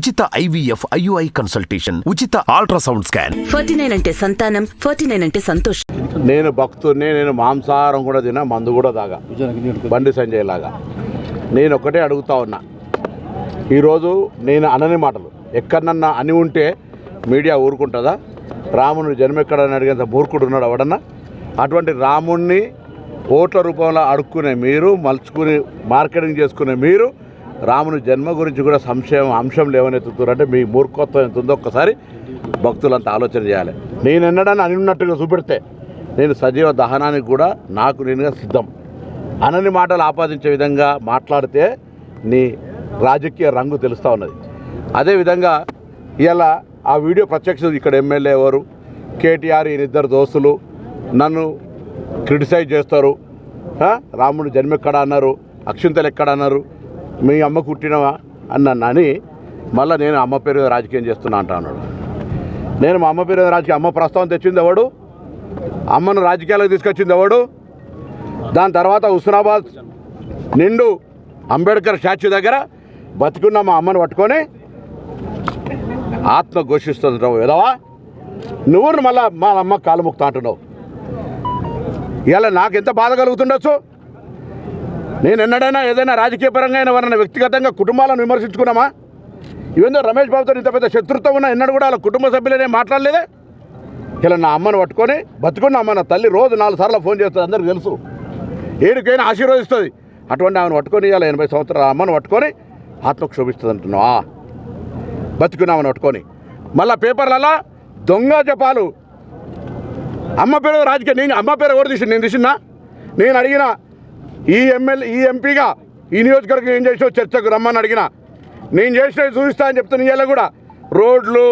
ఉచిత IVF IUI consultation, ఉచిత ultrasound scan. 49 అంటే సంతానం, 49 అంటే సంతోషం. నేను భక్తుడిని, నేను మాంసాహారం కూడా తినా, మందు కూడా తాగా, బండి సంజయ్ లాగా. నేను ఒక్కటే అడుగుతా ఉన్నా, ఈరోజు నేను అనని మాటలు ఎక్కడన్నా అని ఉంటే మీడియా ఊరుకుంటుందా? రాముని జన్మెక్కడని అడిగేంత మూర్ఖుడు ఉన్నాడు ఎవడన్నా? అటువంటి రాముణ్ణి ఓట్ల రూపంలో అడుక్కునే మీరు, మలుచుకుని మార్కెటింగ్ చేసుకునే మీరు, రాముని జన్మ గురించి కూడా అంశం లేవనెత్తుతారంటే మీ మూర్ఖత్వం ఎంత ఉందో ఒక్కసారి భక్తులంతా ఆలోచన చేయాలి. నేను ఎన్నడని అని ఉన్నట్టుగా చూపెడితే నేను సజీవ దహనానికి కూడా నాకు నేనుగా సిద్ధం. అనని మాటలు ఆపాదించే విధంగా మాట్లాడితే నీ రాజకీయ రంగు తెలుస్తూ ఉన్నది. అదేవిధంగా ఇలా ఆ వీడియో ప్రత్యక్ష ఇక్కడ ఎమ్మెల్యే ఎవరు, కేటీఆర్ ఈయనిద్దరు దోస్తులు నన్ను క్రిటిసైజ్ చేస్తారు. రాముడు జన్మ ఎక్కడ అన్నారు, అక్షింతలు ఎక్కడ అన్నారు, మీ అమ్మ కుట్టినవా అని మళ్ళీ నేను అమ్మ పేరు మీద రాజకీయం చేస్తున్నా అంటా అన్నాడు. నేను మా అమ్మ పేరు మీద రాజకీయం, అమ్మ ప్రస్తావన తెచ్చింది ఎవడు? అమ్మను రాజకీయాలకు తీసుకొచ్చింది ఎవడు? దాని తర్వాత హుస్నాబాద్ నిండు అంబేద్కర్ స్టాచ్యూ దగ్గర బతికున్న మా అమ్మను పట్టుకొని ఆత్మ ఘోషిస్తుంది విధవా, నువ్వు మళ్ళీ మా అమ్మ కాలు ముక్తా అంటున్నావు. ఇలా నాకు ఎంత బాధ కలుగుతుండొచ్చు? నేను ఎన్నడైనా ఏదైనా రాజకీయ పరంగా ఎవరైనా వ్యక్తిగతంగా కుటుంబాలను విమర్శించుకున్నామా? ఇవేందో రమేష్ బాబుతో ఇంత పెద్ద శత్రుత్వం ఉన్నా ఎన్నడూ కూడా వాళ్ళ కుటుంబ సభ్యులనే మాట్లాడలేదే. ఇలా నా అమ్మను పట్టుకొని బతుకున్న అమ్మ, నా తల్లి రోజు 4 సార్లు ఫోన్ చేస్తుంది, అందరికీ తెలుసు, ఏడికైనా ఆశీర్వదిస్తుంది. అటువంటి ఆమెను పట్టుకొని ఇలా 80 సంవత్సరాల అమ్మను పట్టుకొని ఆత్మకు శోభిస్తుంది అంటున్నావా? బతుకున్నామని పట్టుకొని మళ్ళీ పేపర్లలో దొంగ జపాలు, అమ్మ పేరు రాజకీయ. నేను అమ్మ పేరు ఎవరు తీసి నేను తీసినా? నేను అడిగిన ఈ ఎంపీగా ఈ నియోజకవర్గం ఏం చేసినా చర్చకు రమ్మని అడిగిన, నేను చేసినవి చూపిస్తా అని చెప్తున్నా. ఇవాళ కూడా రోడ్లు,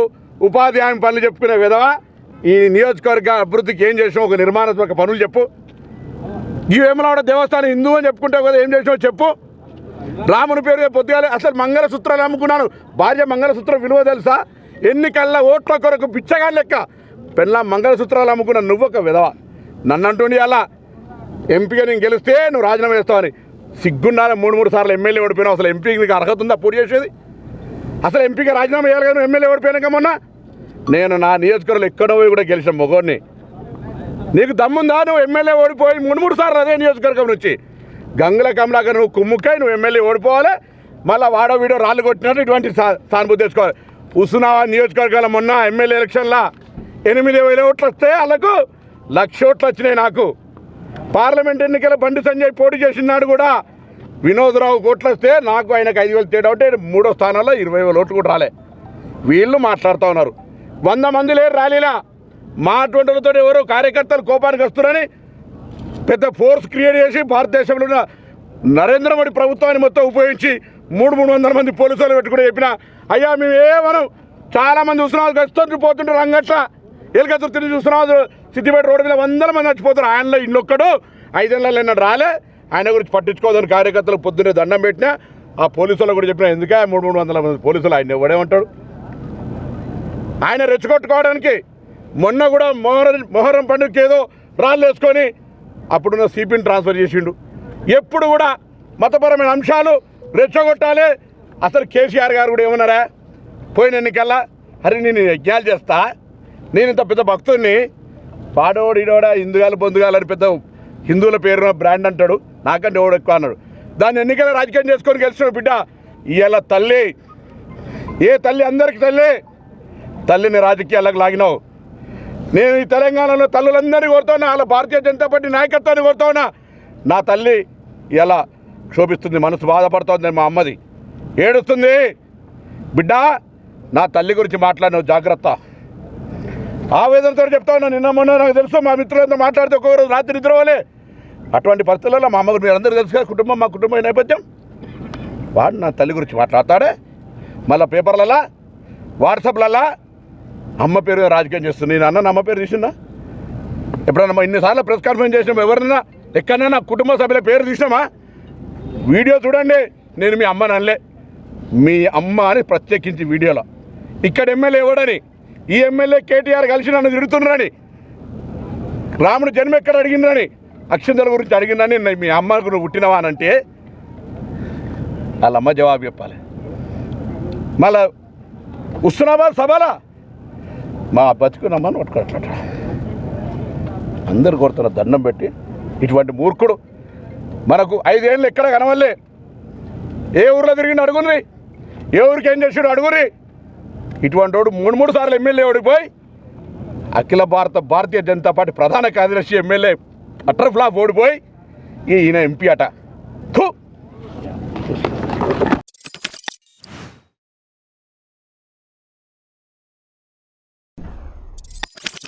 ఉపాధి హామీ పనులు చెప్పుకునే విధవా, ఈ నియోజకవర్గ అభివృద్ధికి ఏం చేసినావు? ఒక నిర్మాణాత్మక పనులు చెప్పు. ఈ వేములవాడ దేవస్థానం హిందూ అని చెప్పుకుంటావు కదా, ఏం చేసినావు చెప్పు. రాముని పేరు పొద్దుగాలే అసలు మంగళసూత్రాలు అమ్ముకున్నాను. భార్య మంగళసూత్రం విలువ తెలుసా? ఎన్నికల్లా ఓట్ల కొరకు పిచ్చగా లెక్క పెళ్ళ మంగళసూత్రాలు అమ్ముకున్నాను. నువ్వు ఒక విధవ. నన్ను అంటుండి అలా ఎంపీగా నేను గెలిస్తే నువ్వు రాజీనామా చేస్తావని. సిగ్గుండాలి. 3 సార్లు ఎమ్మెల్యే ఓడిపోయినావు. అసలు ఎంపీకి నీకు అర్హత ఉందా పూర్తి చేసేది? అసలు ఎంపీగా రాజీనామా చేయాలి కానీ ఎమ్మెల్యే ఓడిపోయినాక మొన్న నేను నా నియోజకవర్గంలో ఎక్కడో కూడా గెలిచిన మొగోడిని. నీకు దమ్ముందా? నువ్వు ఎమ్మెల్యే ఓడిపోయి 3 సార్లు అదే నియోజకవర్గం నుంచి గంగుల కమలాకర్ నువ్వు కుమ్ముక్కై నువ్వు ఎమ్మెల్యే ఓడిపోవాలి. మళ్ళీ వాడో వీడో రాళ్ళు కొట్టినట్టు ఇటువంటి సానుభూతి తెచ్చుకోవాలి. హుస్నాబాద్ నియోజకవర్గాల మొన్న ఎమ్మెల్యే ఎలక్షన్లో 8,000 ఓట్లు వస్తే వాళ్ళకు 1,00,000 ఓట్లు వచ్చినాయి. నాకు పార్లమెంట్ ఎన్నికల బండి సంజయ్ పోటీ చేసినాడు కూడా వినోద్రావు ఓట్లు వస్తే నాకు ఆయనకు 5,000 తేడా ఉంటే 3వ స్థానంలో 20,000 ఓట్లు కూడా రాలే. వీళ్ళు మాట్లాడుతూ ఉన్నారు. 100 మంది లేరు ర్యాలీలా. మా అటువంటితో ఎవరో కార్యకర్తలు కోపానికి వస్తున్నారని పెద్ద ఫోర్స్ క్రియేట్ చేసి భారతదేశంలో ఉన్న నరేంద్ర మోడీ ప్రభుత్వాన్ని మొత్తం ఉపయోగించి 300 మంది పోలీసులు పెట్టుకుని చెప్పిన, అయ్యా మేము ఏమనం, చాలామంది హుస్నాబాద్ గడుస్తుంటే పోతుంటే రంగట్ల ఎలుకతురు తిరిగి హుస్నాబాద్ సిద్దిపేట రోడ్డు మీద 100 మంది చచ్చిపోతారు. ఆయనలో ఇన్నొక్కడు 5 ఏళ్ళలో ఎన్నడు రాలే. ఆయన గురించి పట్టించుకోదని కార్యకర్తలు పొద్దున్నే దండం పెట్టినా. ఆ పోలీసులు కూడా చెప్పినా, ఎందుకే 300 మంది పోలీసులు ఆయన ఎవడేమంటాడు? ఆయన రెచ్చగొట్టుకోవడానికి మొన్న కూడా మొహరం పండుగకి ఏదో రాళ్ళు వేసుకొని అప్పుడున్న సిపిని ట్రాన్స్ఫర్ చేసిండు. ఎప్పుడు కూడా మతపరమైన అంశాలు రెచ్చగొట్టాలి. అసలు కేసీఆర్ గారు కూడా ఏమన్నారా పోయిన ఎన్నికల్లా, అరే నేను యజ్ఞాలు చేస్తా, నేను ఇంత పెద్ద భక్తుడిని, పాడోడు ఈడోడా హిందుగాలు బొందుగాలని పెద్ద హిందువుల పేరున బ్రాండ్ అంటాడు, నాకంటే ఎవడు ఎక్కువ అన్నాడు. దాన్ని ఎన్నికల రాజకీయం చేసుకొని గెలిచిన బిడ్డ ఇవాళ తల్లి, ఏ తల్లి అందరికి తల్లిని రాజకీయాలకు లాగినావు. నేను ఈ తెలంగాణలో తల్లులందరినీ కోరుతున్నా, వాళ్ళ భారతీయ జనతా పార్టీ నాయకత్వాన్ని కోరుతున్నా. నా తల్లి ఇలా క్షోభిస్తుంది, మనసు బాధపడుతుంది. మా అమ్మది ఏడుస్తుంది. బిడ్డ నా తల్లి గురించి మాట్లాడినావు, జాగ్రత్త. ఆవేదనతో చెప్తా ఉన్నా. నిన్న మొన్న నాకు తెలుసు, మా మిత్రులంతా మాట్లాడితే ఒక్కొక్కరోజు రాత్రి నిద్రపోలే. అటువంటి పరిస్థితుల్లో మా అమ్మ మీరు అందరూ తెలుసు కదా, కుటుంబం మా కుటుంబం నేపథ్యం. వాడు నా తల్లి గురించి మాట్లాడతాడే. మళ్ళీ పేపర్లలో వాట్సాప్లలో అమ్మ పేరు రాజకీయం చేస్తుంది. నేను అన్న అమ్మ పేరు తీసినా ఎప్పుడన్నా? ఇన్నిసార్లు ప్రెస్ కాన్ఫరెన్స్ చేసినాం, ఎవరన్నా ఎక్కడైనా కుటుంబ సభ్యుల పేరు తీసినామా? వీడియో చూడండి. నేను మీ అమ్మని అనలే, మీ అమ్మ అని ప్రత్యేకించి వీడియోలో. ఇక్కడ ఎమ్మెల్యే ఎవడని, ఈ ఎమ్మెల్యే కేటీఆర్ కలిసి నన్ను తిడుతున్నారని, రాముడు జన్మ ఎక్కడ అడిగిందని, అక్షింతల గురించి అడిగిందని, మీ అమ్మకు నువ్వు పుట్టినవా అని అంటే వాళ్ళ అమ్మ జవాబు చెప్పాలి. మళ్ళీ హుస్నాబాద్ సభలా మా బతుకునమ్మని పట్టుకోవట్లట. అందరు కొడుతున్న దండం పెట్టి ఇటువంటి మూర్ఖుడు మనకు 5 ఏళ్ళు ఎక్కడ కనవల్లే. ఏ ఊర్లో తిరిగిండు అడుగుర్రి, ఏ ఊరికి ఏం చేసాడు అడుగుర్రి. ఇటువంటి వాడు 3 సార్లు ఎమ్మెల్యే ఓడిపోయి అఖిల భారతీయ జనతా పార్టీ ప్రధాన కార్యదర్శి ఎమ్మెల్యే అటర్ ఫ్లాప్ ఓడిపోయి ఈయన ఎంపీ అట.